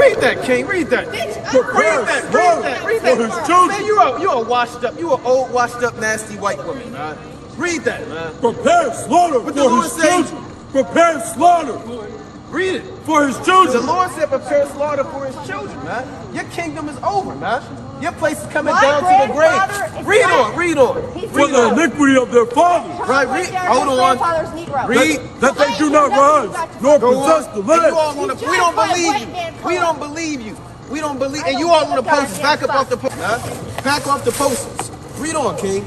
Read that, King. Read that. Read that. Man, you a washed up, you an old washed up nasty white woman, man. Read that, man. Prepare slaughter for his children. Prepare slaughter. Read it. For his children. The Lord said prepare slaughter for his children, man. Your kingdom is over, man. Your place is coming down to the grave. Read on. For the iniquity of their fathers. Right, read. Hold on. Read. That they do not rise, nor possess the land. We don't believe you. We don't believe you. We don't believe. And you all want to post. Back up off the post. Back off the posters. Read on, King.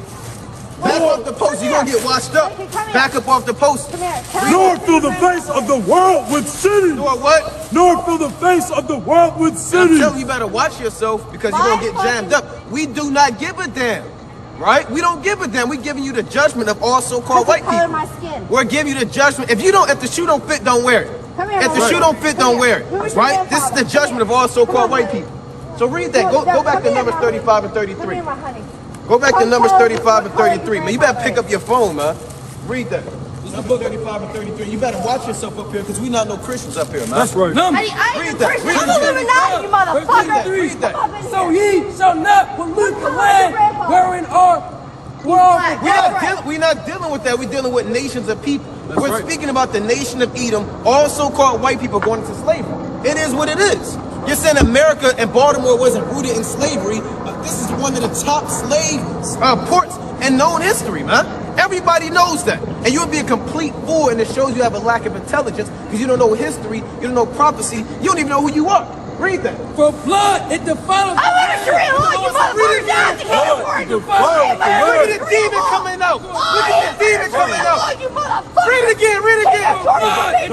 Back off the post, you're gonna get washed up. Back up off the post. Nor fill the face of the world with sin. Nor what? Nor fill the face of the world with sin. I'm telling you, better watch yourself because you're gonna get jammed up. We do not give a damn. Right? We don't give a damn. We're giving you the judgment of all so-called white people. My skin. We're giving you the judgment. If the shoe don't fit, don't wear it. If the shoe don't fit, don't wear it. Right? This is the judgment of all so-called white people. So read that. Go back to Numbers 35 and 33. Go back to Numbers 35 and 33. Man, you better pick up your phone, man. Read that. Numbers 35 and 33. You better watch yourself up here because we not no Christians up here, man. That's right. Read that. You motherfucker. Read that. So ye shall not pollute the land wherein are we're not dealing with that. We're dealing with nations of people. We're speaking about the nation of Edom, all so-called white people going into slavery. It is what it is. You're saying America and Baltimore wasn't rooted in slavery. This is one of the top slave ports in known history, man. Everybody knows that. And you would be a complete fool, and it shows you have a lack of intelligence because you don't know history, you don't know prophecy, you don't even know who you are. Read that. For blood, it defileth. I want to Sharia law, you motherfucker. Look at the demon coming out. Look at the demon coming out. Read it again. Read it again.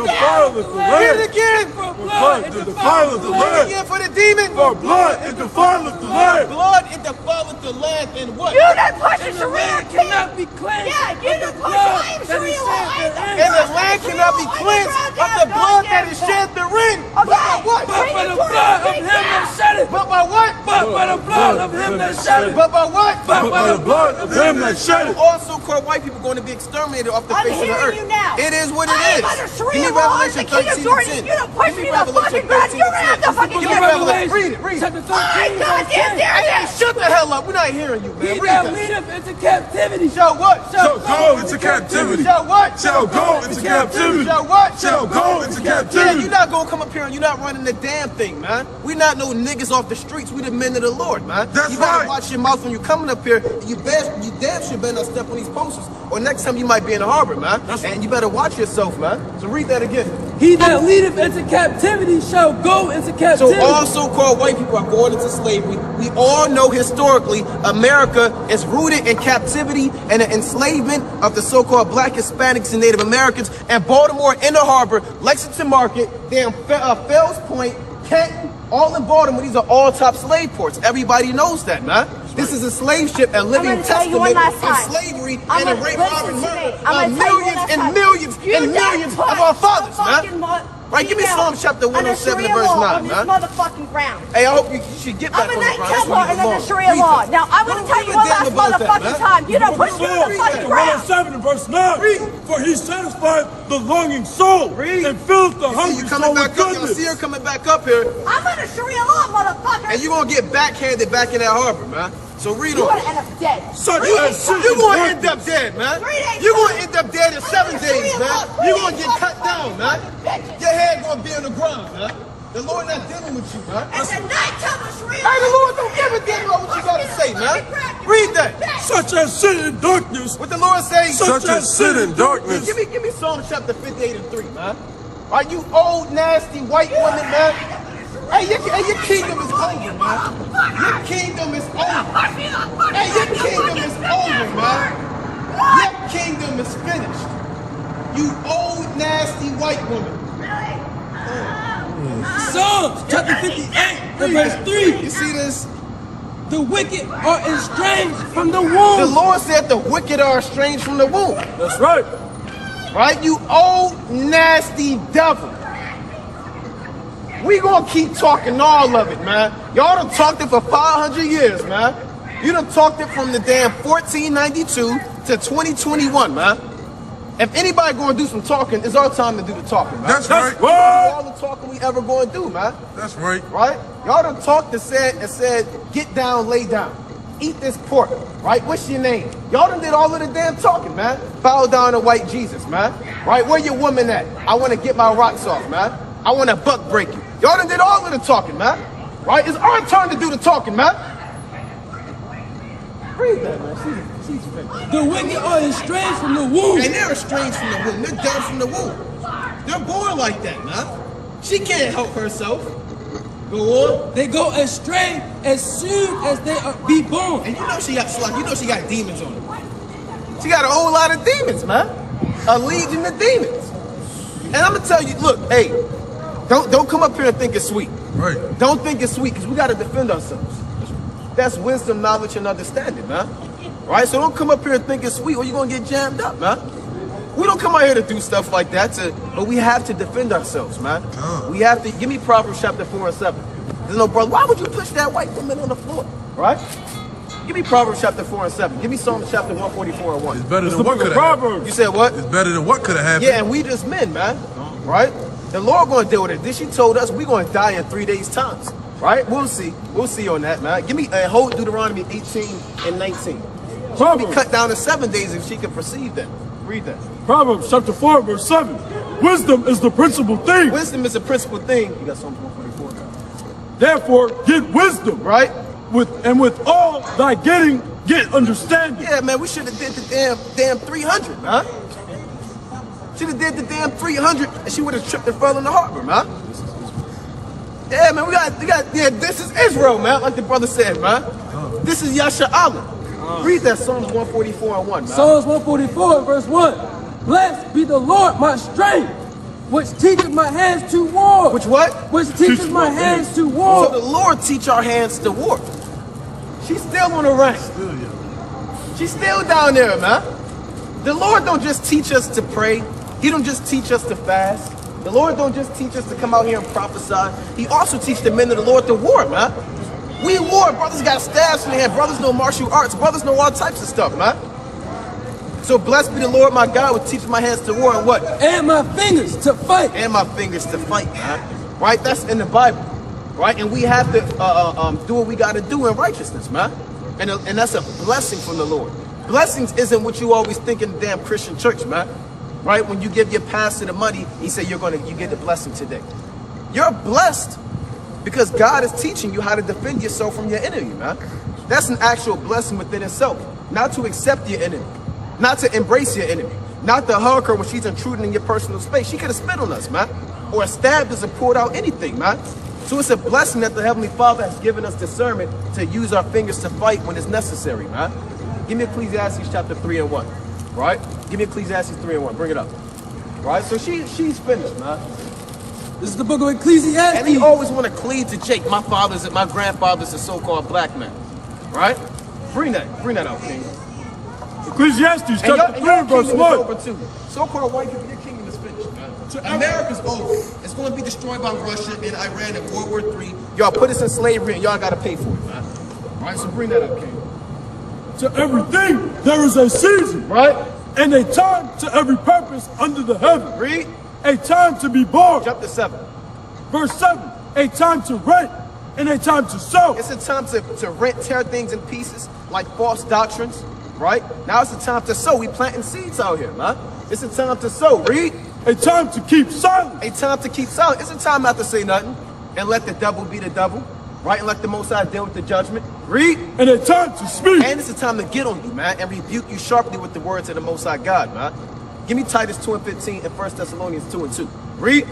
Read it again. Blood, it defileth the land. Read it again for the demon. For blood, it defileth the land. Blood, it defileth the land, and what? You done pushed the And the Sharia land cannot be cleansed. Yeah, you done pushed the Sharia law. And the land cannot be cleansed of the blood that is shed therein. Okay. What? But by the blood of him that shed it. But by what? But by the blood of him that shed it. But by what? But by the blood of him that shed it. All so-called white people going to be exterminated off the face of the earth. You now. It is what it is. Give me Revelation 13 and 10. You done pushed me the fucking ground. Give You're gonna have to fucking me get Revelation. Read it. Read it. Chapter 13. Hey, shut the hell up. We're not hearing you, man. He Read that that. leadeth into captivity. Shall what? Shall go into captivity. Shall what? Shall go into captivity. Shall what? Shall go into Yeah, captivity. you're not gonna come up here and you're not running the damn thing, man. We not no niggas off the streets. We the men of the Lord, man. That's you better right. watch your mouth when you coming up here. You damn sure better not step on these posters. Or next time you might be in the harbor, man. And you better watch yourself, man. So read that again. He that leadeth into captivity shall go into captivity. So all so-called white people are going into slavery. We all know historically America is rooted in captivity and the enslavement of the so-called black Hispanics and Native Americans. And Baltimore, Inner Harbor, Lexington Market, damn Fells Point, Canton, all in Baltimore. These are all top slave ports. Everybody knows that, man. This is a slave ship, a living testament of slavery and a rape, robbery, murder of millions and millions and millions of our fathers, man. Right, give me Psalm chapter 107 verse 9, man. Motherfucking ground. Hey, I hope you should get back I'm on a the ground. night Kevlar and then the Sharia law. Now, I'm going to tell you one last motherfucking time. You don't push me on the fucking ground. 107 verse 9. For he satisfied the longing soul and filled the hungry soul with goodness. You see her coming back up here. I'm under Sharia law, motherfucker. And you're going to get backhanded back in that harbor, man. So read on. You're going to end up dead. You're going to end up dead, man. You're going to end up dead in 7 days, man. You're going to get cut down, man. Your head going to be on the ground, man. The Lord not dealing with you, man. And the night comes Sharia. Hey, the Lord don't give a damn about what you got to say, man. Read that. Such as sit in darkness. What the Lord say? Such as sit in darkness. Give me Psalm chapter 58 and 3, man. Are you old, nasty, white woman, man? Hey, your kingdom is over, man. Your kingdom is over. Hey, your kingdom is over, man. Your kingdom is finished. You old, nasty white woman. Psalms chapter 58 and verse 3. You see this? The wicked are estranged from the womb. The Lord said the wicked are estranged from the womb. That's right. Right? You old, nasty devil. We gonna keep talking all of it, man. Y'all done talked it for 500 years, man. You done talked it from the damn 1492 to 2021, man. If anybody going to do some talking, it's our time to do the talking, man. That's right. All the talking we ever going to do, man. That's right. Right? Y'all done talked and said, get down, lay down. Eat this pork, right? What's your name? Y'all done did all of the damn talking, man. Bow down to white Jesus, man. Right? Where your woman at? I want to get my rocks off, man. I want to buck break you. Y'all done did all of the talking, man. Right? It's our turn to do the talking, man. Read that, man. She's finished. The wicked are estranged from the womb. And they're estranged from the womb. They're dumb from the womb. They're born like that, man. She can't help herself. Go on. They go astray as soon as they be born. And you know she got demons on her. She got a whole lot of demons, man. A legion of demons. And I'm gonna tell you, look, hey, don't come up here and think it's sweet. Right. Don't think it's sweet, because we gotta defend ourselves. That's wisdom, knowledge, and understanding, man. Right? So don't come up here and think it's sweet, or you're gonna get jammed up, man. We don't come out here to do stuff like that, but we have to defend ourselves, man. We have to. Give me Proverbs chapter 4 and 7. There's no brother. Why would you push that white woman on the floor? Right? Give me Proverbs chapter 4 and 7. Give me Psalms chapter 144 and 1. It's better than what could have happened. You said what? It's better than what could have happened. Yeah, and we just men, man. Right? The Lord going to deal with it. This she told us we're going to die in 3 days' times. Right? We'll see. We'll see on that, man. Give me hold Deuteronomy 18 and 19. She'll be cut down to 7 days if she can perceive that. Read that. Proverbs chapter 4, verse 7. Wisdom is the principal thing. Wisdom is the principal thing. You got Psalms 144 now. Therefore, get wisdom. Right? With all thy getting, get understanding. Yeah, man, we should have did the damn 300, man. Should have did the damn 300, and she would have tripped and fell in the harbor, man. Yeah, man, we got, yeah, this is Israel, man, like the brother said, man. This is Yasha Allah. Read that Psalms 144 and 1, man. Psalms 144 verse 1. Blessed be the Lord my strength, which teacheth my hands to war. Which what? Which teaches my hands to war. So the Lord teach our hands to war. She's still on the rank. She's still down there, man. The Lord don't just teach us to pray. He don't just teach us to fast. The Lord don't just teach us to come out here and prophesy. He also teach the men of the Lord to war, man. We war. Brothers got staffs in their hand. Brothers know martial arts. Brothers know all types of stuff, man. So blessed be the Lord my God, which teaches my hands to war and what? And my fingers to fight. And my fingers to fight, man. Right? That's in the Bible. Right? And we have to do what we got to do in righteousness, man. And that's a blessing from the Lord. Blessings isn't what you always think in the damn Christian church, man. Right? When you give your pastor the money, he said you get the blessing today. You're blessed because God is teaching you how to defend yourself from your enemy, man. That's an actual blessing within itself. Not to accept your enemy. Not to embrace your enemy. Not to hug her when she's intruding in your personal space. She could have spit on us, man. Or stabbed us and pulled out anything, man. So it's a blessing that the Heavenly Father has given us discernment to use our fingers to fight when it's necessary, man. Give me Ecclesiastes chapter 3 and 1. Right? Give me Ecclesiastes 3 and 1. Bring it up. Right? So she's finished, man. This is the book of Ecclesiastes. And he always want to cleave to Jake. My grandfather's a so-called black man. Right? Bring that out, King. Ecclesiastes chapter 3, verse 1. So-called white people, your kingdom is finished, man. America's over. It's going to be destroyed by Russia and Iran in World War III. Y'all put us in slavery and y'all got to pay for it, man. All right, so bring that up, King. To everything there is a season. Right? And a time to every purpose under the heaven. Read. A time to be born. Jump to 7. Verse 7. A time to rent and a time to sow. It's a time to rent, tear things in pieces like false doctrines. Right? Now it's a time to sow. We planting seeds out here, man. It's a time to sow. Read. A time to keep silent. A time to keep silent. It's a time not to say nothing and let the devil be the devil. Right? And let the Most High deal with the judgment. Read. And a time to speak. And it's a time to get on you, man, and rebuke you sharply with the words of the Most High God, man. Give me Titus 2 and 15 and 1 Thessalonians 2 and 2. Read.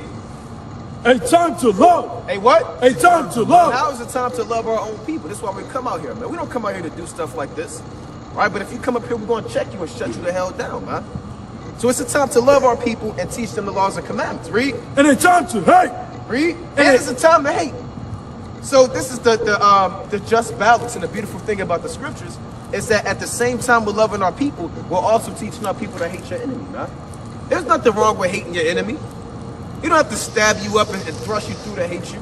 A time to love. A what? A time to love. Now is the time to love our own people. That's why we come out here, man. We don't come out here to do stuff like this. Right? But if you come up here, we're going to check you and shut you the hell down, man. So it's a time to love our people and teach them the laws and commandments. Read. And a time to hate. Read. And it's a time to hate. So this is the just balance, and the beautiful thing about the scriptures is that at the same time we're loving our people, we're also teaching our people to hate your enemy, man. There's nothing wrong with hating your enemy. You don't have to stab you up and thrust you through to hate you.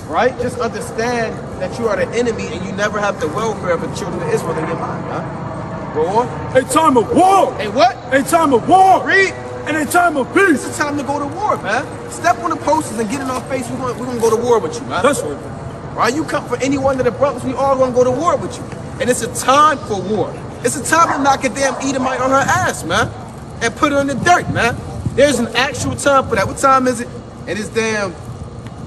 Right? Just understand that you are the enemy and you never have the welfare of the children of Israel in your mind, man. Go on. A time of war. Hey, what? A time of war. Read. And a time of peace. It's time to go to war, man. Step on the posters and get in our face. We're gonna go to war with you, man. That's right. Right? You come for any one of the brothers, we all gonna go to war with you. And it's a time for war. It's a time to knock a damn Edomite on her ass, man. And put her in the dirt, man. There's an actual time for that. What time is it? And it's damn,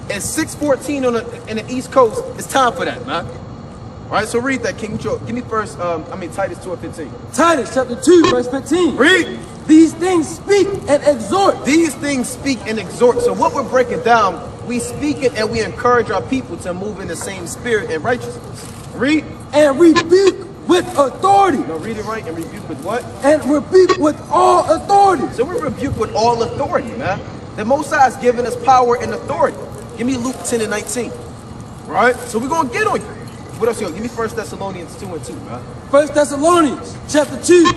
it's 6:14 in the East Coast. It's time for that, man. All right, so read that, King Joe. Give me first, Titus 2:15. Titus chapter 2, verse 15. Read. These things speak and exhort. These things speak and exhort. So what we're breaking down, we speak it and we encourage our people to move in the same spirit and righteousness. Read. And rebuke with authority. No, read it right. And rebuke with what? And rebuke with all authority. So we rebuke with all authority, man. The Most High has given us power and authority. Give me Luke 10:19. Right? So we're going to get on you. What else you got? Give me 1 Thessalonians 2:2, man. 1 Thessalonians chapter 2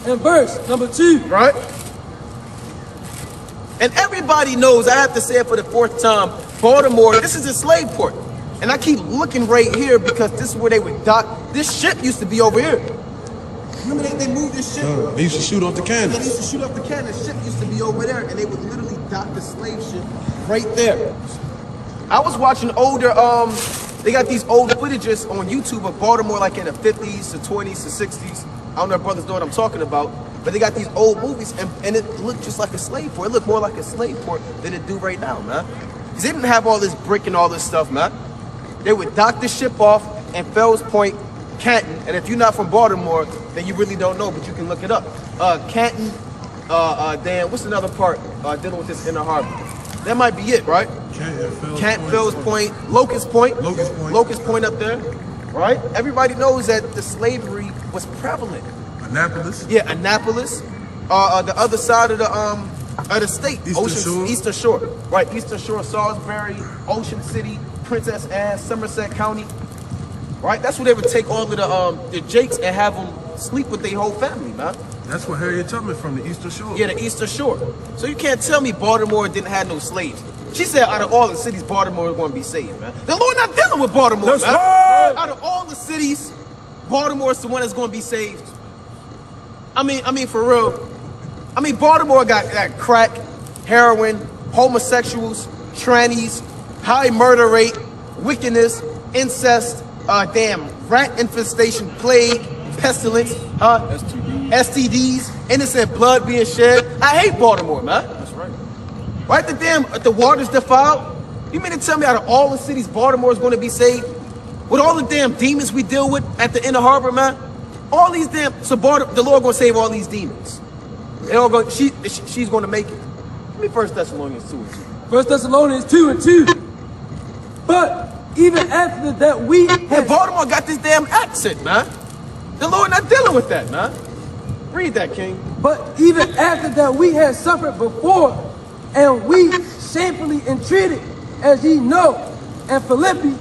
and verse number 2. Right? And everybody knows, I have to say it for the 4th time, Baltimore, this is a slave port. And I keep looking right here because this is where they would dock. This ship used to be over here. Remember they moved this ship? They used to shoot off the They cannons. used to shoot off the cannon. The ship used to be over there, and they would literally dock the slave ship right there. I was watching older, they got these old footages on YouTube of Baltimore like in the 50s to 20s to 60s. I don't know if brothers know what I'm talking about, but they got these old movies, and it looked just like a slave port. It looked more like a slave port than it do right now, man. Because they didn't have all this brick and all this stuff, man. They would dock the ship off in Fells Point, Canton, and if you're not from Baltimore, then you really don't know, but you can look it up. Canton, Dan, what's another part dealing with this inner harbor? That might be it, right? Canton, Fells Point, Locust Point. Locust Point up there, right? Everybody knows that the slavery was prevalent. Annapolis. Yeah, Annapolis. The other side of the state, Eastern Shore. Right, Eastern Shore, Salisbury, Ocean City, Princess Anne, Somerset County. Right, that's where they would take all of the Jakes and have them sleep with their whole family, man. That's where Harriet Tubman from, the Eastern Shore. Yeah, the Eastern Shore. So you can't tell me Baltimore didn't have no slaves. She said out of all the cities, Baltimore is going to be saved, man. The Lord not dealing with Baltimore, That's man. right. Out of all the cities, Baltimore is the one that's going to be saved. I mean, for real. I mean, Baltimore got crack, heroin, homosexuals, trannies, high murder rate, wickedness, incest, rat infestation, plague, pestilence, STDs, innocent blood being shed. I hate Baltimore, man. That's right. Right? The water's defiled. You mean to tell me out of all the cities, Baltimore is going to be saved? With all the damn demons we deal with at the inner harbor, man? All these damn, so the Lord going to save all these demons. They all going, she's going to make it. Give me 1 Thessalonians 2:2. 1 Thessalonians 2:2. But even after that we And Baltimore got this damn accent, man. The Lord not dealing with that, man. Read that, King. But even after that we had suffered before, and we shamefully entreated, as ye know, and Philippi,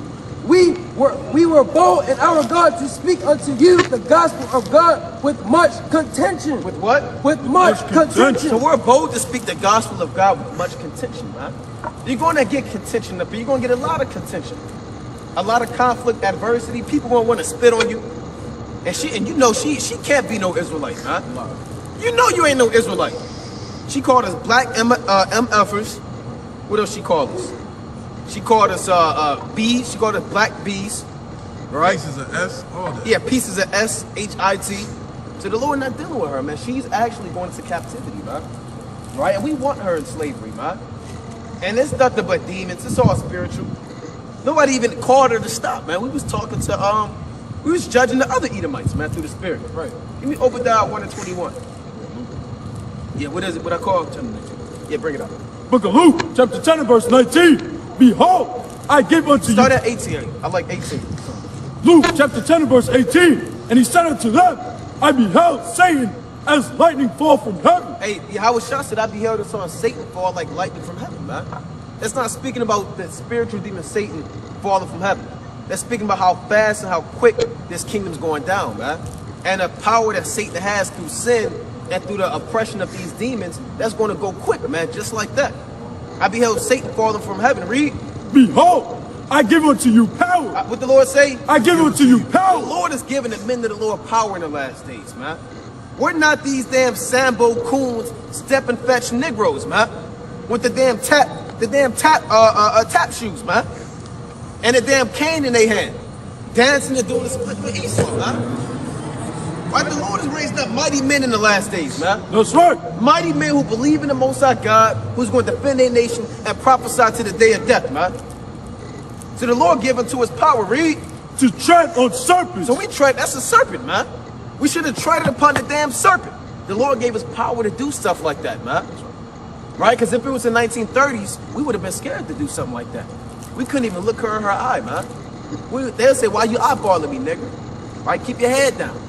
we were bold in our God to speak unto you the gospel of God with much contention. With what? With much contention. So we're bold to speak the gospel of God with much contention, man. You're going to get contention up here. You're going to get a lot of contention. A lot of conflict, adversity. People going to want to spit on you. And you know she can't be no Israelite, man. You know you ain't no Israelite. She called us black MFers. What else she called us? She called us bees. She called us black bees. Right? Pieces of S, all that. Yeah, pieces of S-H-I-T. So the Lord not dealing with her, man. She's actually going into captivity, man. Right? And we want her in slavery, man. And it's nothing but demons. It's all spiritual. Nobody even called her to stop, man. We was talking to we was judging the other Edomites, man, through the spirit. Right. Give me Obadiah 1:21. Yeah, what is it? What I call? Yeah, bring it up. Book of Luke, chapter 10 and verse 19. Behold, I give unto Start you. at 18. I like 18. Luke, chapter 10 and verse 18. And he said unto them, I beheld Satan as lightning fall from heaven. Hey, Yahweh Shah said, I beheld and saw Satan fall like lightning from heaven, man. That's not speaking about the spiritual demon Satan falling from heaven. That's speaking about how fast and how quick this kingdom's going down, man. And the power that Satan has through sin and through the oppression of these demons, that's going to go quick, man, just like that. I beheld Satan falling from heaven. Read. Behold, I give unto you power. What the Lord say? I give unto you The power. Lord is giving the men of the Lord power in the last days, man. We're not these damn Sambo coons, step and fetch Negroes, man. With the damn tap shoes, man. And the damn cane in their hand. Dancing and doing the split with Esau, man. Right? The Lord has raised up mighty men in the last days, man. That's right. Mighty men who believe in the Most High God, who's going to defend their nation and prophesy to the day of death, man. So the Lord gave unto us power, read. To tread on serpents. So we tread, that's a serpent, man. We should have treaded upon the damn serpent. The Lord gave us power to do stuff like that, man. Right? Because if it was the 1930s, we would have been scared to do something like that. We couldn't even look her in her eye, man. They'll say, why you eyeballing me, nigga? Right? Keep your head down.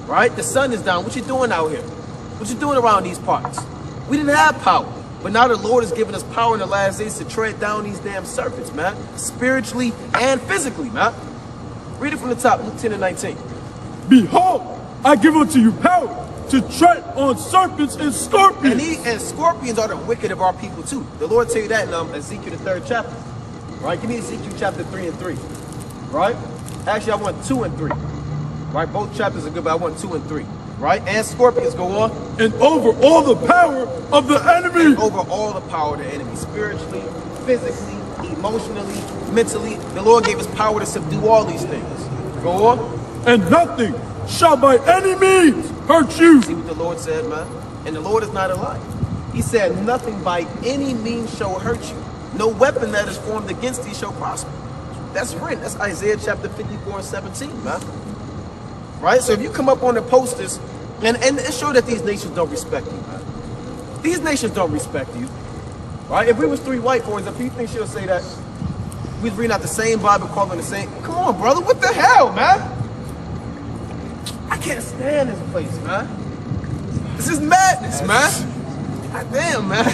Right? The sun is down. What you doing out here? What you doing around these parts? We didn't have power. But now the Lord has given us power in the last days to tread down these damn serpents, man. Spiritually and physically, man. Read it from the top, Luke 10 and 19. Behold, I give unto you power to tread on serpents and scorpions. And scorpions are the wicked of our people too. The Lord tell you that in Ezekiel the 3rd chapter. Right? Give me Ezekiel chapter 3 and 3. Right? Actually, I want 2 and 3. Right? Both chapters are good, but I want 2 and 3. Right? And scorpions go on. And over all the power of the enemy. And over all the power of the enemy. Spiritually, physically, emotionally, mentally. The Lord gave us power to subdue all these things. Go on. And nothing shall by any means hurt you. See what the Lord said, man? And the Lord is not a liar. He said, nothing by any means shall hurt you. No weapon that is formed against thee shall prosper. That's written. That's Isaiah chapter 54 and 17, man. Right? So if you come up on the posters, and it show that these nations don't respect you, man. These nations don't respect you. Right? If we was 3 white boys, if you think she'll say that, we was reading out the same Bible, calling the same. Come on, brother. What the hell, man? I can't stand this place, man. This is madness, man. God damn, man.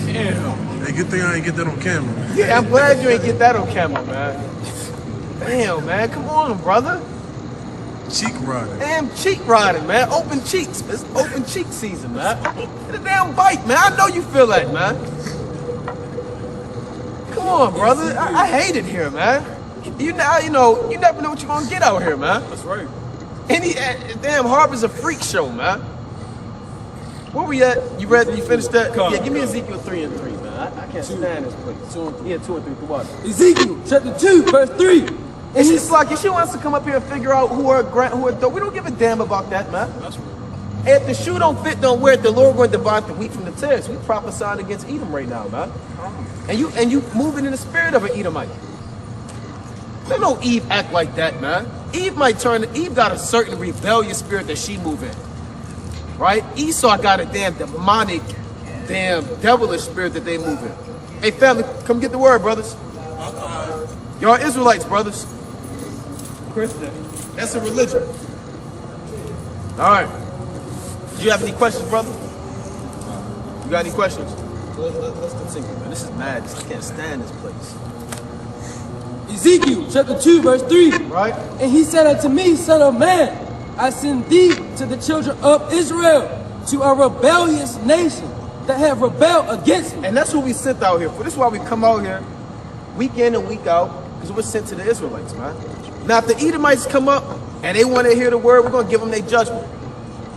Damn. Hey, good thing I ain't get that on camera. Yeah, I'm glad you ain't get that on camera, man. Damn, man. Come on, brother. Cheek riding. Damn cheek riding, man. Open cheeks. It's open cheek season, man. Get a damn bite, man. I know you feel that, man. Come on, brother. I hate it here, man. You never know what you're gonna get out here, man. That's right. Any damn Harbor's a freak show, man. Where we at? You ready? You finished that? Yeah, give me Ezekiel 3 and 3, man. I can't stand this place. 2 and 3. Yeah, 2 and 3. Come on. Ezekiel chapter 2, verse 3. And she's like, if she wants to come up here and figure out who are we don't give a damn about that, man. That's right. If the shoe don't fit, don't wear it. The Lord going to divide the wheat from the tares. We prophesying against Edom right now, man. And you moving in the spirit of an Edomite. Don't no Eve act like that, man. Eve got a certain rebellious spirit that she move in. Right? Esau got a damn demonic, damn devilish spirit that they move in. Hey family, come get the word, brothers. Y'all Israelites, brothers. Christian. That's a religion. Alright. Do you have any questions, brother? You got any questions? Let's continue, man. This is madness. I can't stand this place. Ezekiel chapter 2, verse 3. Right? And he said unto me, Son of man, I send thee to the children of Israel, to a rebellious nation that have rebelled against me. And that's what we sent out here for. This is why we come out here week in and week out, because we're sent to the Israelites, man. Now, if the Edomites come up and they want to hear the word, we're going to give them their judgment.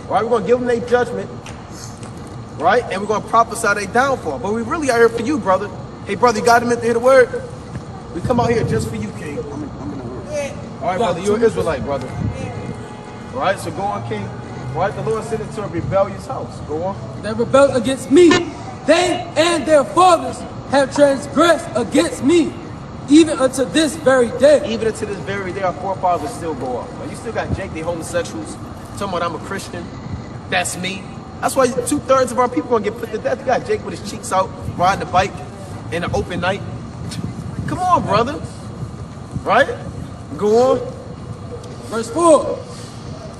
Right? We're going to give them their judgment. Right? And we're going to prophesy their downfall. But we really are here for you, brother. Hey, brother, you got them to hear the word? We come out here just for you, King. I'm in the word. All right, brother, you're an Israelite, brother. All right, so go on, King. All right, the Lord sent it to a rebellious house. Go on. That rebelled against me. They and their fathers have transgressed against me, even unto this very day. Even unto this very day, our forefathers still go up. You still got Jake, the homosexuals, talking about I'm a Christian. That's me. That's why 2/3 of our people are going to get put to death. You got Jake with his cheeks out, riding the bike in an open night. Come on, brother. Right? Go on. Verse 4.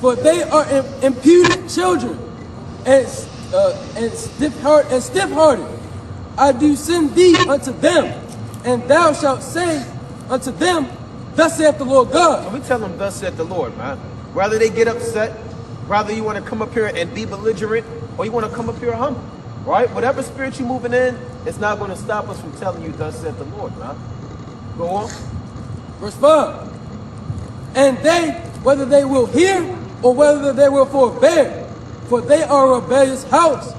For they are imputed children and stiff-hearted. I do send thee unto them, and thou shalt say unto them, Thus saith the Lord God. And we tell them, thus saith the Lord, man. Whether they get upset, whether you want to come up here and be belligerent, or you want to come up here humble. Right? Whatever spirit you're moving in, it's not going to stop us from telling you, thus said the Lord, man. Go on. Verse 5. And they, whether they will hear or whether they will forbear, for they are a rebellious house,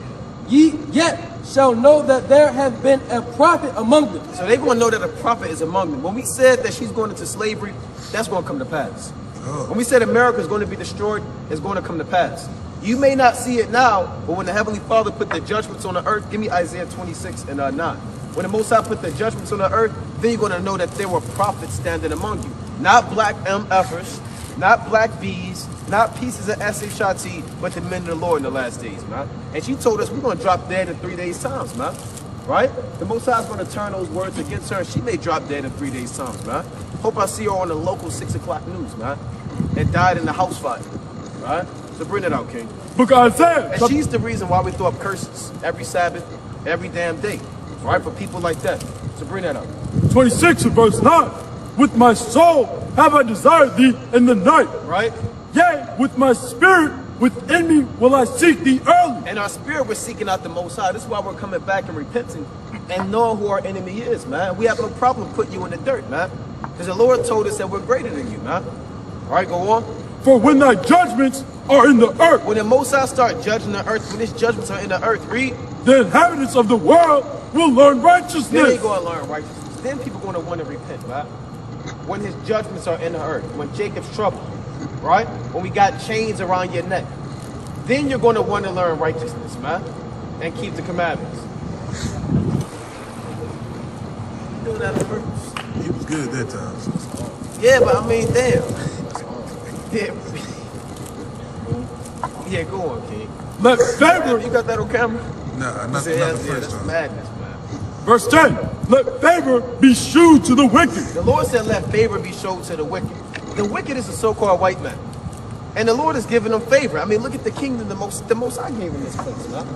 ye yet shall know that there hath been a prophet among them. So they're going to know that a prophet is among them. When we said that she's going into slavery, that's going to come to pass. When we said America is going to be destroyed, it's going to come to pass. You may not see it now, but when the Heavenly Father put the judgments on the earth, give me Isaiah 26 and 9. When the Most High put the judgments on the earth, then you're going to know that there were prophets standing among you. Not black MFers, not black bees, not pieces of SHIT, but the men of the Lord in the last days, man. And she told us we're going to drop dead in 3 days' times, man. Right? The Most High is going to turn those words against her, and she may drop dead in 3 days' times, man. Hope I see her on the local 6 o'clock news, man. And died in the house fire, right? So bring it out, King. Book of Isaiah. And she's the reason why we throw up curses every Sabbath, every damn day, right? For people like that. So bring that out. 26 and verse 9. With my soul have I desired thee in the night. Right? Yea, with my spirit within me will I seek thee early. And our spirit, we're seeking out the Most High. This is why we're coming back and repenting and knowing who our enemy is, man. We have no problem putting you in the dirt, man. Because the Lord told us that we're greater than you, man. All right, go on. For when thy judgments are in the earth, When the Most High start judging the earth, when his judgments are in the earth, read. the inhabitants of the world will learn Then they righteousness. go and learn righteousness. Then people going to want to repent, right? When his judgments are in the earth, when Jacob's trouble, right? When we got chains around your neck, then you're going to want to learn righteousness, man, and keep the commandments. You doing that on purpose? He was good that time. Yeah, but I mean, damn. Yeah. Yeah, go on, King. Let favor, You got that on camera? Nah, You not said, the that's first time. madness, man. verse 10, let favor be shewed to the wicked. The Lord said, let favor be shown to the wicked. The wicked is a so-called white man. And the Lord is giving them favor. I mean, look at the kingdom, the most High gave him this place, man.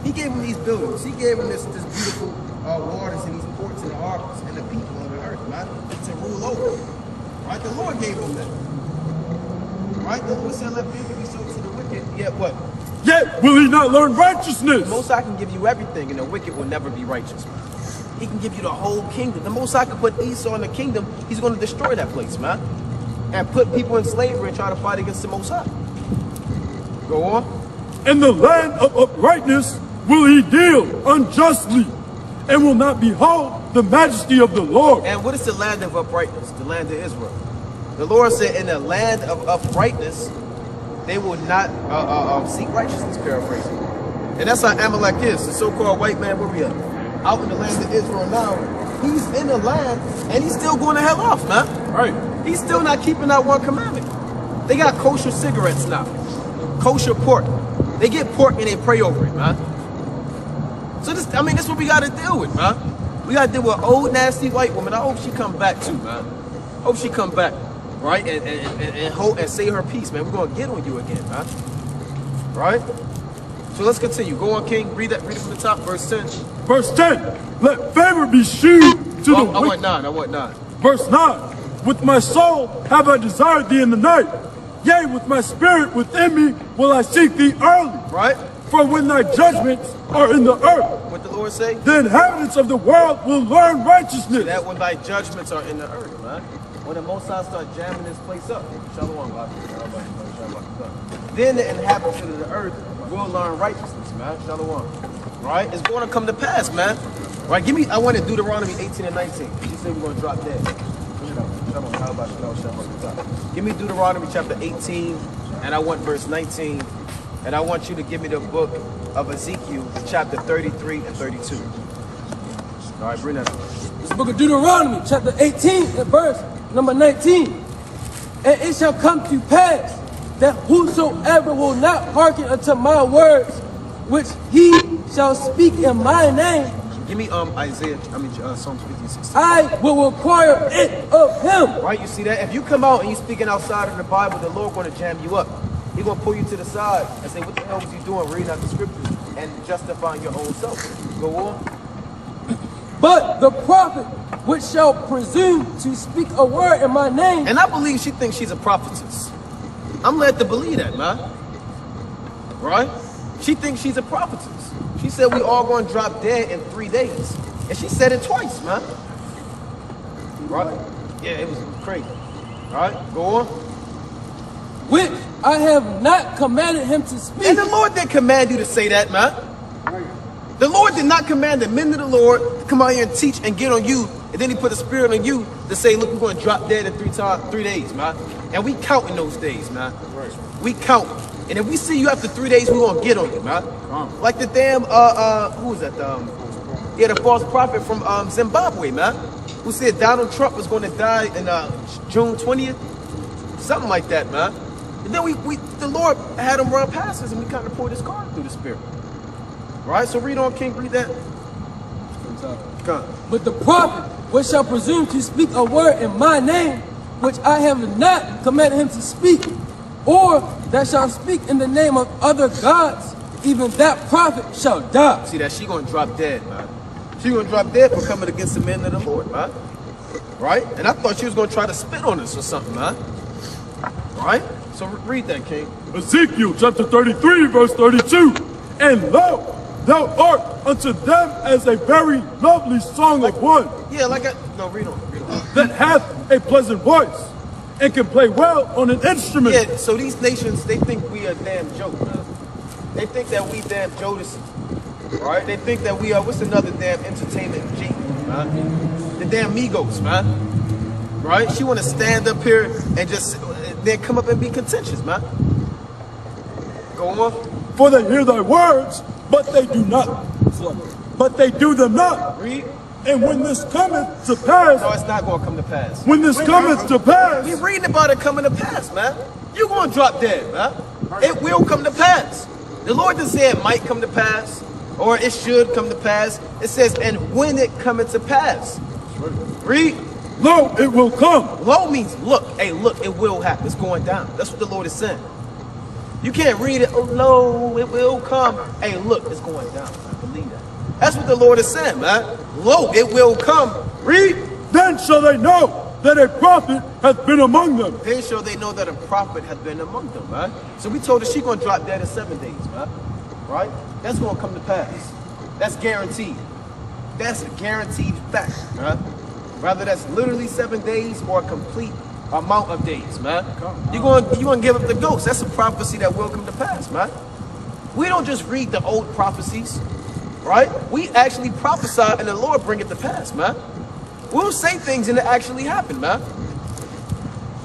He gave him these buildings. He gave him this beautiful waters and these ports and the harbors and the people of the earth, man, to rule over. Right? The Lord gave him that. Right? The Lord said, let favor be shown to the wicked. Yet what? Yet will he not learn righteousness. The Most High can give you everything, and the wicked will never be righteous, man. He can give you the whole kingdom. The Most High can put Esau in the kingdom. He's going to destroy that place, man. And put people in slavery and try to fight against the Most High. Go on. In the land of uprightness will he deal unjustly, and will not behold the majesty of the Lord. And what is the land of uprightness? The land of Israel. The Lord said, in the land of uprightness, they will not seek righteousness, paraphrasing. And that's how Amalek is, the so-called white man. Where we at? Out in the land of Israel now. He's in the land, and he's still going to hell off, man. Right. He's still not keeping that one commandment. They got kosher cigarettes now. Kosher pork. They get pork and they pray over it, man. So this is what we got to deal with, man. We got to deal with old nasty white woman. I hope she come back too, man. Hope she come back, right? And hope and say her piece, man. We're going to get on you again, man. Right? So let's continue. Go on, King. Read it from the top, verse 10. Verse 10, let favor be shewed to the I wicked. want 9. Verse 9, with my soul have I desired thee in the night. Yea, with my spirit within me will I seek thee early. Right? For when thy judgments are in the earth, What the Lord say? the inhabitants of the world will learn righteousness. That when thy judgments are in the earth, man. When the Most High start jamming this place up. Shalom, God. Then the inhabitants of the earth will learn righteousness, man. Shalom. Right? It's going to come to pass, man. Right? I want to Deuteronomy 18 and 19. She said we're going to drop dead. Give me Deuteronomy chapter 18, and I want verse 19. And I want you to give me the book of Ezekiel, chapter 33 and 32. All right, bring that up. This book of Deuteronomy, chapter 18, and verse number 19. And it shall come to pass that whosoever will not hearken unto my words, which he shall speak in my name, Give me Psalms 56. I will require it of him. Right, you see that? If you come out and you're speaking outside of the Bible, the Lord going to jam you up. He's going to pull you to the side and say, what the hell was you doing reading out the scriptures and justifying your own self? Go on. But the prophet which shall presume to speak a word in my name, And I believe she thinks she's a prophetess. I'm led to believe that, man. Right? She thinks she's a prophetess. She's said we all going to drop dead in 3 days. And she said it twice, man. Right? Yeah, it was crazy. All right, go on. Which I have not commanded him to speak. And the Lord didn't command you to say that, man. The Lord did not command the men of the Lord to come out here and teach and get on you, and then he put a spirit on you to say, look, we're going to drop dead in 3 days, man. And we counting those days, man. We count. And if we see you after 3 days, we're going to get on you, man. Like the damn, who was that? The false prophet from Zimbabwe, man, who said Donald Trump was going to die in June 20th. Something like that, man. And then the Lord had him run past us, and we kind of poured his card through the spirit. Right? So read on, King, read that. Come. But the prophet which shall presume to speak a word in my name, which I have not commanded him to speak, or that shall speak in the name of other gods, even that prophet shall die. See that? She going to drop dead, man. She going to drop dead for coming against the men of the Lord, man. Right? And I thought she was going to try to spit on us or something, man. Right? So read that, King. Ezekiel chapter 33, verse 32. And lo, thou art unto them as a very lovely song of one. Yeah, no, read on. That hath a pleasant voice and can play well on an instrument. Yeah, so these nations, they think we a damn joke, man. They think that we damn Jodeci. Right? They think that we are, what's another damn entertainment G, man? The damn Migos, man. Right? She want to stand up here and just then come up and be contentious, man. Go on. For they hear thy words, but they do not. But they do them not. Read. And when this cometh to pass, No, it's not going to come to pass. when this cometh to pass, We reading about it coming to pass, man. You're going to drop dead, man. It will come to pass. The Lord didn't say it might come to pass, or it should come to pass. It says, and when it cometh to pass. Read. lo, it will come. Lo means look. Hey, look, it will happen. It's going down. That's what the Lord is saying. You can't read it, oh, lo, it will come. Hey, look, it's going down. I believe that. That's what the Lord is saying, man. Lo, it will come. Read. Then shall they know that a prophet hath been among them. Then shall they know that a prophet has been among them, man. So we told her she going to drop dead in 7 days, man. Right? That's going to come to pass. That's guaranteed. That's a guaranteed fact, man. Whether that's literally 7 days or a complete amount of days, man. You're going to give up the ghost. That's a prophecy that will come to pass, man. We don't just read the old prophecies, right? We actually prophesy and the Lord bring it to pass, man. We'll say things and it actually happen, man.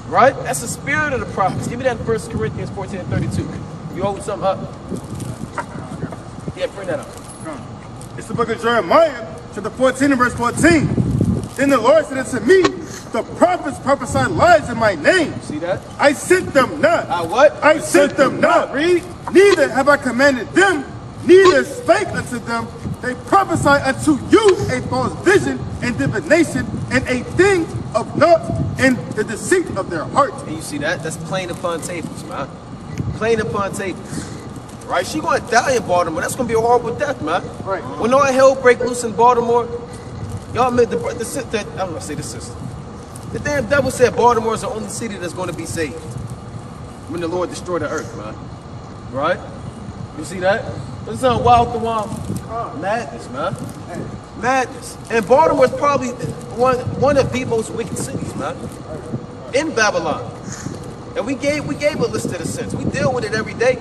Right? That's the spirit of the prophets. Give me that in 1 Corinthians 14 and 32. You hold something up? Yeah, bring that up. It's the book of Jeremiah, chapter 14 and verse 14. Then the Lord said unto me, the prophets prophesy lies in my name. See that? I sent them not. I what? I sent them not. Read. Neither have I commanded them, neither spake unto them. They prophesy unto you a false vision and divination and a thing of naught and the deceit of their heart. And you see that? That's plain upon tables, man. Plain upon tables. Right? She going to die in Baltimore. That's going to be a horrible death, man. Right. When all hell break loose in Baltimore, y'all admit I'm going to say the sister. The damn devil said Baltimore is the only city that's going to be saved when the Lord destroyed the earth, man. Right? You see that? This is wild to wild madness, man. Madness. And Baltimore is probably one of the most wicked cities, man. In Babylon. And we gave a list of the sins. We deal with it every day.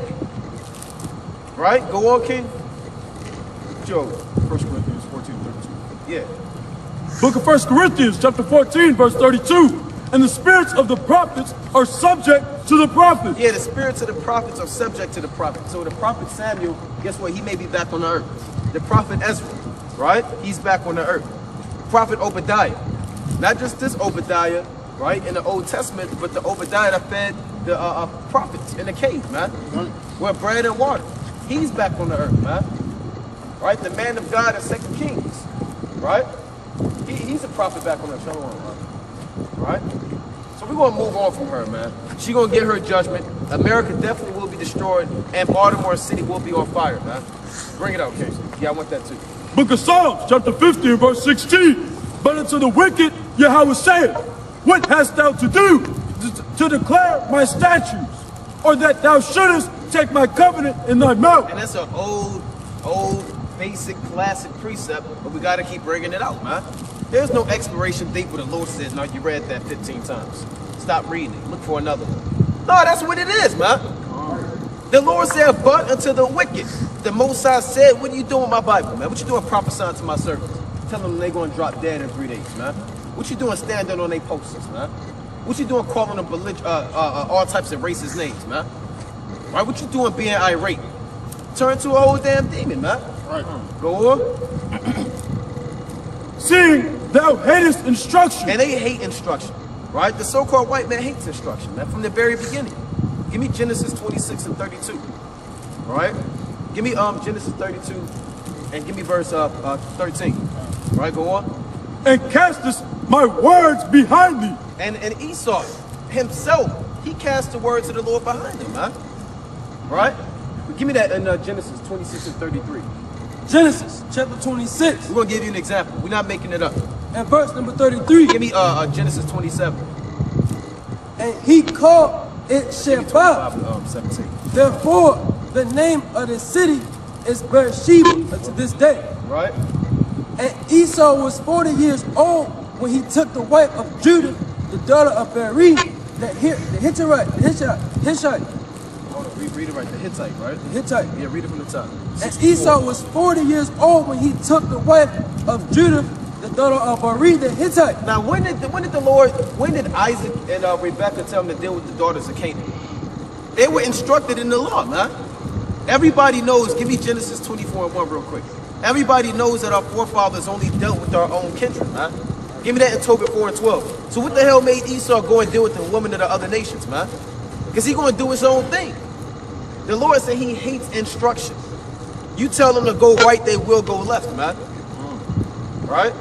Right? Go on, King. Joe. 1 Corinthians 14, 32. Yeah. Book of 1 Corinthians chapter 14, verse 32. And the spirits of the prophets are subject to the prophets. Yeah, the spirits of the prophets are subject to the prophet. So the prophet Samuel, guess what? He may be back on the earth. The prophet Ezra, right? He's back on the earth. Prophet Obadiah. Not just this Obadiah, right, in the Old Testament, but the Obadiah that fed the prophets in the cave, man. With bread and water. He's back on the earth, man. Right? The man of God in 2 Kings, right? He's a prophet back on the earth. Right? So we're going to move on from her, man. She's going to get her judgment. America definitely will be destroyed, and Baltimore City will be on fire, man. Bring it out, Casey. Yeah, I want that too. Book of Psalms chapter 50, verse 16. But unto the wicked Yahweh saith, what hast thou to do to declare my statutes, or that thou shouldest take my covenant in thy mouth? And that's an old basic classic precept, but we got to keep bringing it out, man. There's no expiration date where the Lord says, no, you read that 15 times. Stop reading it. Look for another one. No, that's what it is, man. The Lord said, but unto the wicked. The Most High said, what are you doing with my Bible, man? What you doing prophesying to my servants? Telling them they're going to drop dead in 3 days, man. What you doing standing on their posters, man? What you doing calling them all types of racist names, man? Right? What you doing being irate? Turn to a whole damn demon, man. Right. Go on. Seeing thou hatest instruction. And they hate instruction, right? The so-called white man hates instruction, man, from the very beginning. Give me Genesis 26 and 32, all right? Give me Genesis 32 and give me verse 13, all right? Go on. And castest my words behind thee. And Esau himself, he cast the words of the Lord behind him, man. Right? Give me that in Genesis 26 and 33. Genesis chapter 26 We're going to give you an example. We're not making it up. and verse number 33. Give me Genesis 27. And he called it Shebah. 17. Therefore, the name of the city is Beersheba unto this day. Right? And Esau was 40 years old when he took the wife of Judah, the daughter of Beri, the Hittite. Hold on, read it right. The Hittite, right? The Hittite. Yeah, read it from the top. And Esau was 40 years old when he took the wife of Judah, the daughter of Beri, the Hittite. Now, when did Isaac and Rebekah tell them to deal with the daughters of Canaan? They were instructed in the law, man. Everybody knows, give me Genesis 24 and 1 real quick. Everybody knows that our forefathers only dealt with our own kindred, man. Give me that in Tobit 4 and 12. So what the hell made Esau go and deal with the women of the other nations, man? Because he going to do his own thing. The Lord said he hates instruction. You tell them to go right, they will go left, man. Right?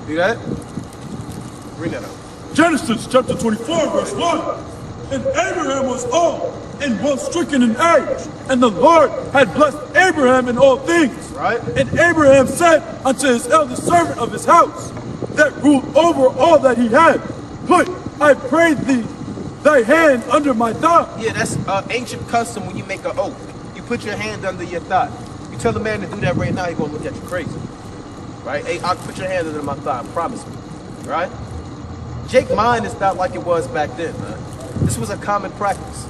See that? Bring that up. Genesis chapter 24, verse 1. And Abraham was old and well stricken in age, and the Lord had blessed Abraham in all things. Right. And Abraham said unto his eldest servant of his house, that ruled over all that he had, put, I pray thee, thy hand under my thigh. Yeah, that's ancient custom when you make an oath. You put your hand under your thigh. You tell a man to do that right now, he's going to look at you crazy. Right? Hey, I'll put your hand under my thigh, promise me. Right? Jake mine is not like it was back then, man. This was a common practice.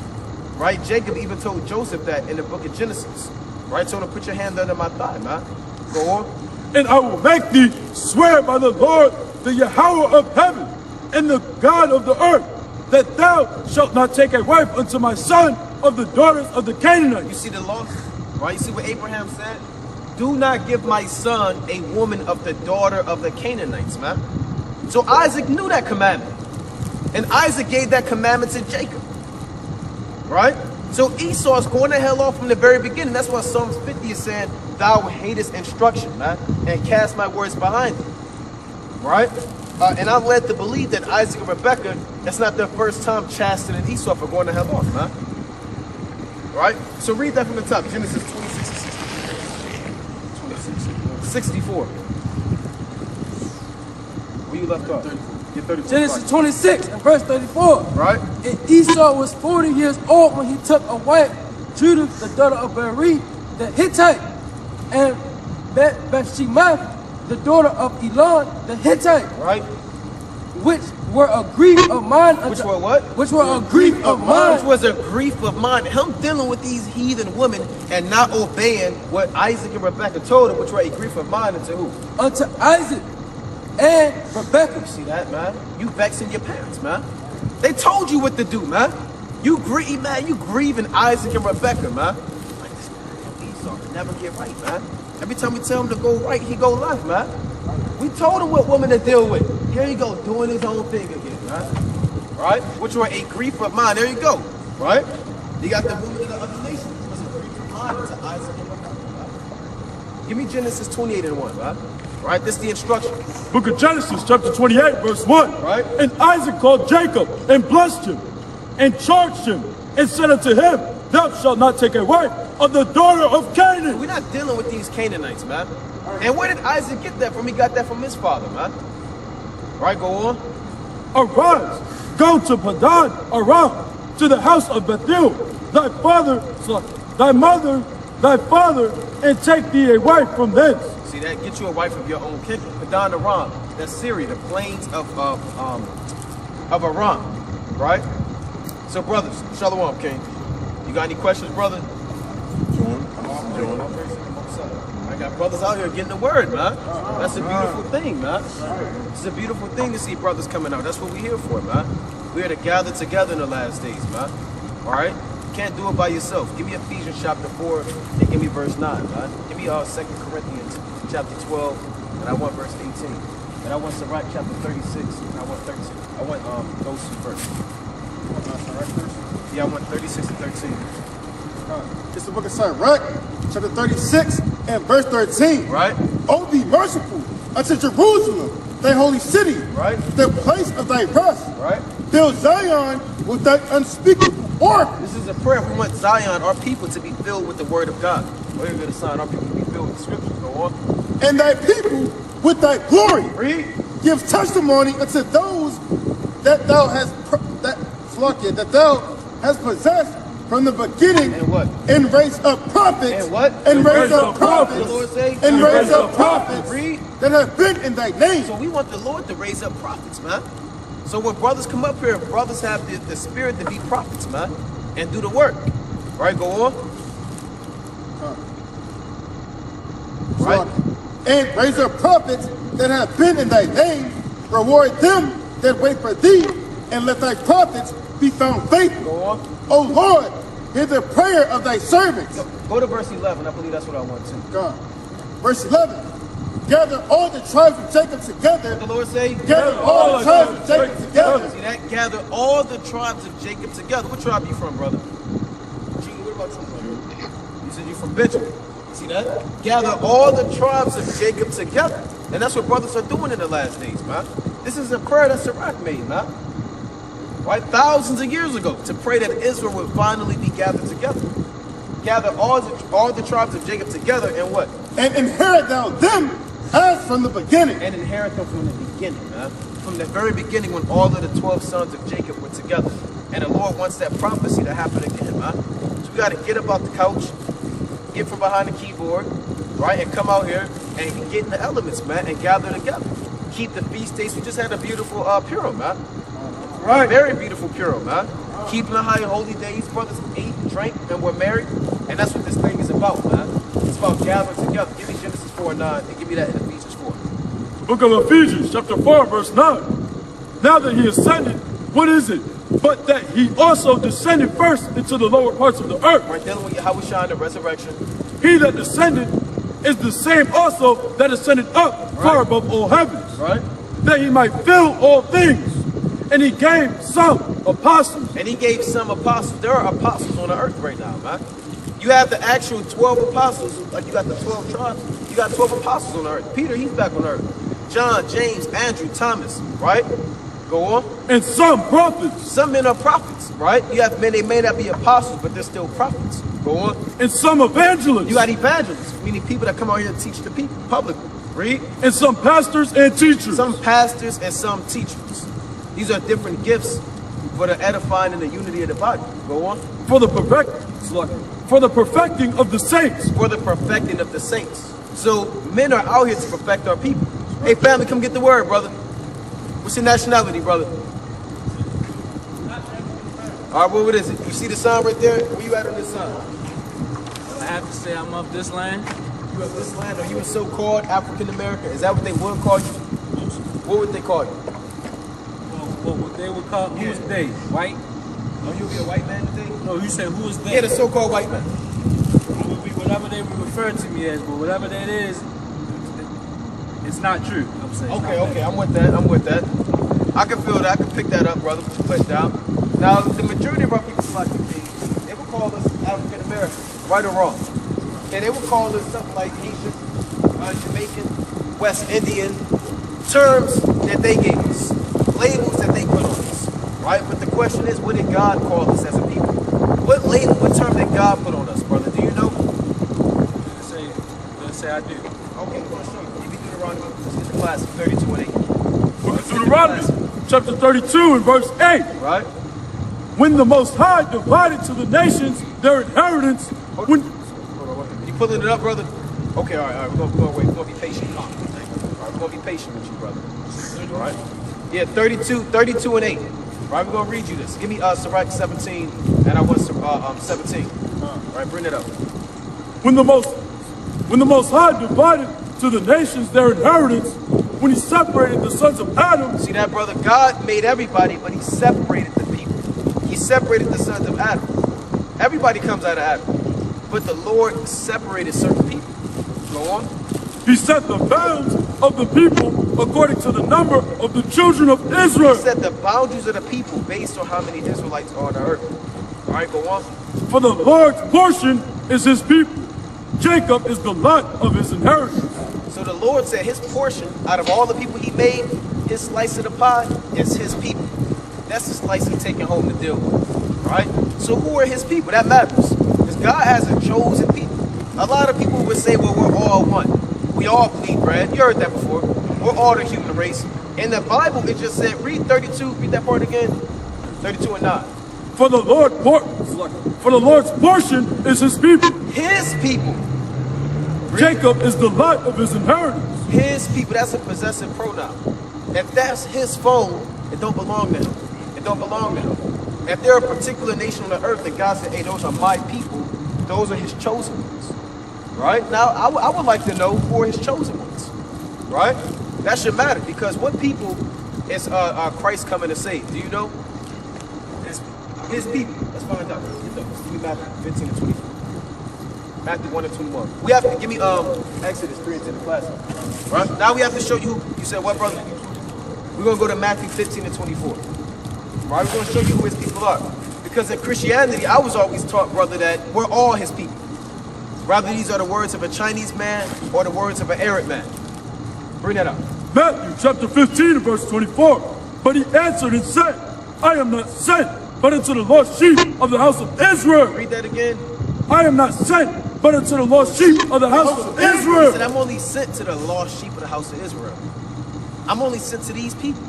Right? Jacob even told Joseph that in the book of Genesis. Right? So to put your hand under my thigh, man. Go on. And I will make thee swear by the Lord, the Yahweh of heaven, and the God of the earth, that thou shalt not take a wife unto my son of the daughters of the Canaanites. You see the law? Right? You see what Abraham said? Do not give my son a woman of the daughter of the Canaanites, man. So Isaac knew that commandment. And Isaac gave that commandment to Jacob. Right? So Esau's going to hell off from the very beginning. That's why Psalms 50 is saying, thou hatest instruction, man, and cast my words behind thee. Right? And I'm led to believe that Isaac and Rebekah, that's not their first time chastening Esau for going to hell off, man. Right? So read that from the top. Genesis 26 and 64. Where you left off? You're 34. Genesis 26 and verse 34. Right? And Esau was 40 years old when he took a wife, Judah, the daughter of Beri, the Hittite, and Bathsheba, the daughter of Elon, the Hittite, Right? which were a grief of mine. Which were what? Which were a grief of mine. Which was a grief of mine. Him dealing with these heathen women and not obeying what Isaac and Rebekah told him, which were a grief of mine unto who? Unto Isaac and Rebekah. See that, man? You vexing your parents, man. They told you what to do, man. You grieve, man. You grieving Isaac and Rebekah, man. Like this man, Esau can never get right, man. Every time we tell him to go right, he go left, man. We told him what woman to deal with. Here you go, doing his own thing again, man. Right? Which were a grief of mine. There you go. Right? You got the woman of the other nations. It was a grief of mine to Isaac and Rebekah. Right? Give me Genesis 28 and 1, right? Right? This is the instruction. Book of Genesis, chapter 28, verse 1. Right. And Isaac called Jacob and blessed him and charged him and said unto him, thou shalt not take a wife of the daughter of Canaan. We're not dealing with these Canaanites, man. And where did Isaac get that from? He got that from his father, man. Right, go on. Arise, go to Padan Aram, to the house of Bethuel, thy father's, thy mother, thy father, and take thee a wife from thence. See that? Get you a wife of your own kindred. Padan Aram, that's Syria, the plains of Aram, right? So brothers, Shalom, King. You got any questions, brother? I got brothers out here getting the word, man. That's a beautiful thing, man. It's a beautiful thing to see brothers coming out. That's what we're here for, man. We're here to gather together in the last days, man. All right? You can't do it by yourself. Give me Ephesians chapter 4 and give me verse 9, man. Give me 2 Corinthians chapter 12 and I want verse 18. And I want Sirach chapter 36 and I want 36. I want those two verses. Yeah, I want 36 and 13. It's the book of Sirach, chapter 36 and verse 13. Right? Oh, be merciful unto Jerusalem, thy holy city, Right? the place of thy rest. Right? Fill Zion with thy unspeakable oracle. This is a prayer. We want Zion, our people, to be filled with the word of God. We're going to sign our people to be filled with the scriptures. Go on. And thy people with thy glory. Read. Give testimony unto those that thou hast possessed from the beginning. And what? And raise up prophets. And what? And raise up prophets. The Lord say, and raise up prophets. Read. That have been in thy name. So we want the Lord to raise up prophets, man. So when brothers come up here, brothers have the spirit to be prophets, man, and do the work. Right? Go on. Right? And raise up prophets that have been in thy name. Reward them that wait for thee, and let thy prophets be found faithful. Go on. O Lord, hear the prayer of thy servants. Go to verse 11. I believe that's what I want to. God. Verse 11. Gather all the tribes of Jacob together. The Lord say, Gather all the tribes of Jacob together. See that? Gather all the tribes of Jacob together. What tribe you from, brother? What about you, brother? You said you from Benjamin. See that? Gather all the tribes of Jacob together. And that's what brothers are doing in the last days, man. This is a prayer that Sirach made, man. Right? Thousands of years ago, to pray that Israel would finally be gathered together. Gather all the tribes of Jacob together and what? And inherit thou them as from the beginning. And inherit them from the beginning, man. From the very beginning when all of the 12 sons of Jacob were together. And the Lord wants that prophecy to happen again, man. So we got to get up out the couch, get from behind the keyboard, right, and come out here and get in the elements, man, and gather together. Keep the feast days. We just had a beautiful Purim, man. Right. Very beautiful Purim, man. Keeping the high holy days. Brothers ate, drank, and were married. And that's what this thing is about, man. It's about gathering together. Give me Genesis 4:9 and give me that in Ephesians 4. Book of Ephesians, chapter 4, verse 9. Now that he ascended, what is it? But that he also descended first into the lower parts of the earth. Right, dealing with Yahweh Shai, the resurrection. He that descended is the same also that ascended up far above all heavens. Right. That he might fill all things. And he gave some apostles. And he gave some apostles. There are apostles on the earth right now, man. You have the actual 12 apostles, like you got the 12 tribes. You got 12 apostles on the earth. Peter, he's back on earth. John, James, Andrew, Thomas, right? Go on. And some prophets. Some men are prophets, right? You have men, they may not be apostles, but they're still prophets. Go on. And some evangelists. You got evangelists, meaning people that come out here and teach the people publicly. Read. And some pastors and teachers. Some pastors and some teachers. These are different gifts for the edifying and the unity of the body. Go on. For the perfecting of the saints. For the perfecting of the saints. So men are out here to perfect our people. Hey family, come get the word, brother. What's your nationality, brother? All right, what is it? You see the sign right there? Where you at on this sign? I have to say I'm of this land. You of this land? Are you a so-called African American? Is that what they would call you? What would they call you? Well, what they would call, who's they? White? Oh, you'll be a white man today? No, you said who is they? Yeah, the so-called white man. It would be whatever they would refer to me as, but whatever that is, it's not true. I'm saying. Okay, I'm with that. I can feel that. I can pick that up, brother. Put it down. Now, the majority of our people like they would call us African American, right or wrong. And they would call us something like Haitian, Jamaican, West Indian, terms that they gave us, labels that they put on us, right? But the question is, what did God call us as a people? What label, what term did God put on us, brother? Do you know? Let's say I do. Okay, I'm going to show you. Give me Deuteronomy. This is the class of 32 and 8. Book of Deuteronomy, chapter 32 and verse 8. Right? When the Most High divided to the nations their inheritance, when... Hold on, You pulling it up, brother? Okay, all right. We're gonna wait. We're gonna be patient. All right, we're gonna be patient with you, brother. All right. Yeah, 32 and 8. All right, we're gonna read you this. Give me Sirach 17, and I want 17. All right, bring it up. When the Most High divided to the nations their inheritance, when he separated the sons of Adam. See that, brother? God made everybody, but he separated the people. He separated the sons of Adam. Everybody comes out of Adam, but the Lord separated certain people. Go on. He set the bounds of the people according to the number of the children of Israel. He set the boundaries of the people based on how many Israelites are on the earth. All right, go on. For the Lord's portion is his people. Jacob is the lot of his inheritance. So the Lord said his portion out of all the people he made, his slice of the pie is his people. That's the slice he's taking home to deal with. Right? So who are his people? That matters. Because God has a chosen people. A lot of people would say, well, we're all one. We all bleed bread. You heard that before. We're all the human race. In the Bible, it just said, read 32, read that part again. 32 and 9. For the Lord's portion is his people. His people. Jacob is the lot of his inheritance. His people, that's a possessive pronoun. If that's his phone, it don't belong to him. It don't belong to him. If there are a particular nation on the earth that God said, hey, those are my people, those are his chosen ones. Right? Now, I would like to know who are his chosen ones. Right? That should matter, because what people is Christ coming to save? Do you know? His people. Let's find out. Give me Matthew 15 and 24. Matthew 1 and 21. We have to give me Exodus 3 and 10 in class. Right? Now we have to show you who. You said what, brother? We're gonna go to Matthew 15 and 24. Right? We're gonna show you who his people are. Because in Christianity, I was always taught, brother, that we're all his people. Rather these are the words of a Chinese man or the words of an Arab man. Bring that up. Matthew chapter 15 verse 24. But he answered and said, I am not sent, but unto the lost sheep of the house of Israel. Read that again. I am not sent, but unto the lost sheep of the house of He Israel. said, I'm only sent to the lost sheep of the house of Israel. I'm only sent to these people.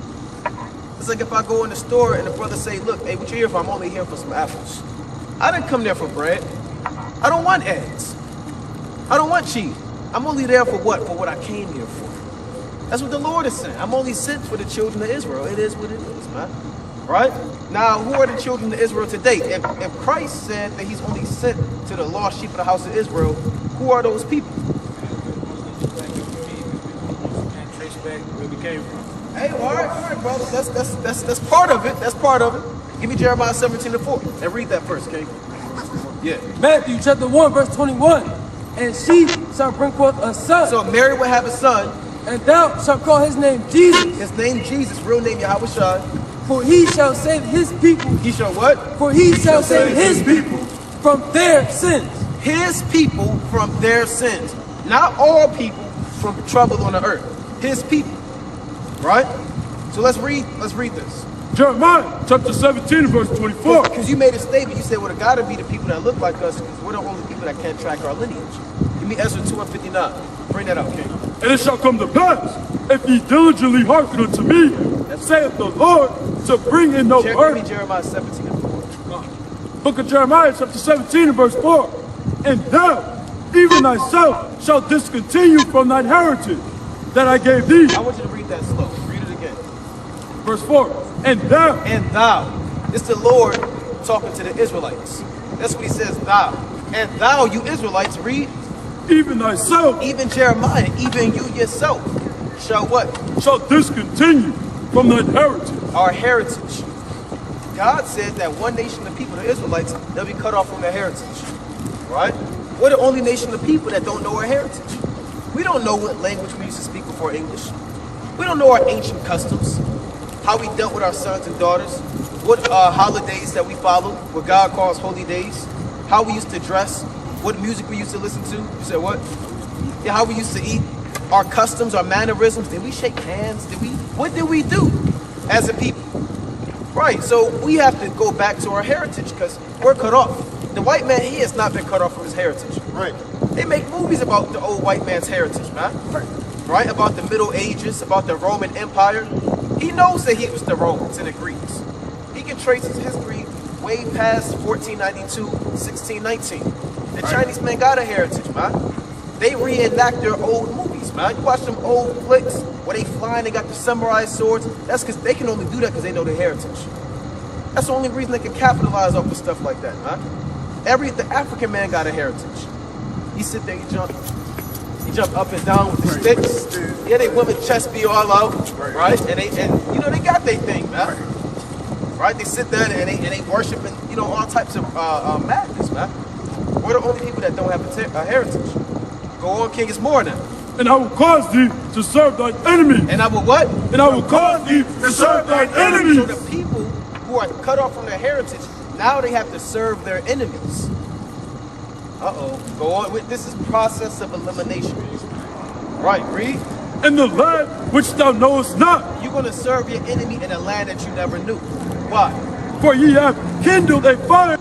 It's like if I go in the store and the brother say, look, hey, what you here for? I'm only here for some apples. I didn't come there for bread. I don't want eggs. I don't want cheese. I'm only there for what? For what I came here for. That's what the Lord is saying. I'm only sent for the children of Israel. It is what it is, man. Right? Now, who are the children of Israel today? If Christ said that he's only sent to the lost sheep of the house of Israel, who are those people? Trace back where we came from. Hey, all right, brother. That's part of it. That's part of it. Give me Jeremiah 17 and 4. And read that first, okay? Yeah. Matthew chapter 1 verse 21. And she shall bring forth a son, So Mary will have a son. and thou shalt call his name Jesus, His name Jesus, real name Yahweh. for he shall save his people. He shall what? For he shall save his people from their sins. His people from their sins. Not all people from trouble on the earth. His people. Right? So let's read this. Jeremiah chapter 17 verse 24. Because you made a statement. You said, well, it got to be the people that look like us, because we're the only people that can't track our lineage. Give me Ezra 2 and 59. Bring that out, King. And it shall come to pass, if ye diligently hearken unto me, saith the Lord, to bring in no Give me burden. Jeremiah 17 and 4. Book of Jeremiah chapter 17 and verse 4. And thou, even thyself, shalt discontinue from thine heritage that I gave thee. I want you to read that slow. Read it again. Verse 4. And thou. And thou. It's the Lord talking to the Israelites. That's what he says, thou. And thou, you Israelites, read. Even thyself Even Jeremiah, even you yourself, shall what? shall discontinue from thine heritage. Our heritage. God said that one nation of people, the Israelites, they'll be cut off from their heritage. Right? We're the only nation of people that don't know our heritage. We don't know what language we used to speak before English. We don't know our ancient customs, how we dealt with our sons and daughters, what holidays that we follow, what God calls holy days, how we used to dress, what music we used to listen to. You said what? Yeah, how we used to eat, our customs, our mannerisms. Did we shake hands? What did we do as a people? Right, so we have to go back to our heritage, because we're cut off. The white man, he has not been cut off from his heritage. Right. They make movies about the old white man's heritage, man. Right? About the Middle Ages, about the Roman Empire. He knows that he was the Romans and the Greeks. He can trace his history way past 1492, 1619. The Chinese man got a heritage, man. They reenact their old movies, man. You watch them old flicks where they flying, they got the samurai swords. That's because they can only do that because they know the heritage. That's the only reason they can capitalize off of stuff like that, man. The African man got a heritage. He sit there, he jump up and down with the sticks. Yeah, they women chest be all out, right? And you know they got their thing, man. Right? They sit there and they worshiping, you know, all types of madness, man. We're the only people that don't have a heritage. Go on, King, it's more now. And I will cause thee to serve thine enemies. And I will what? And I will cause thee to serve thine enemies. So the people who are cut off from their heritage, now they have to serve their enemies. Uh-oh. Go on. This is process of elimination. Right, read. In the land which thou knowest not. You're going to serve your enemy in a land that you never knew. Why? For ye have kindled a fire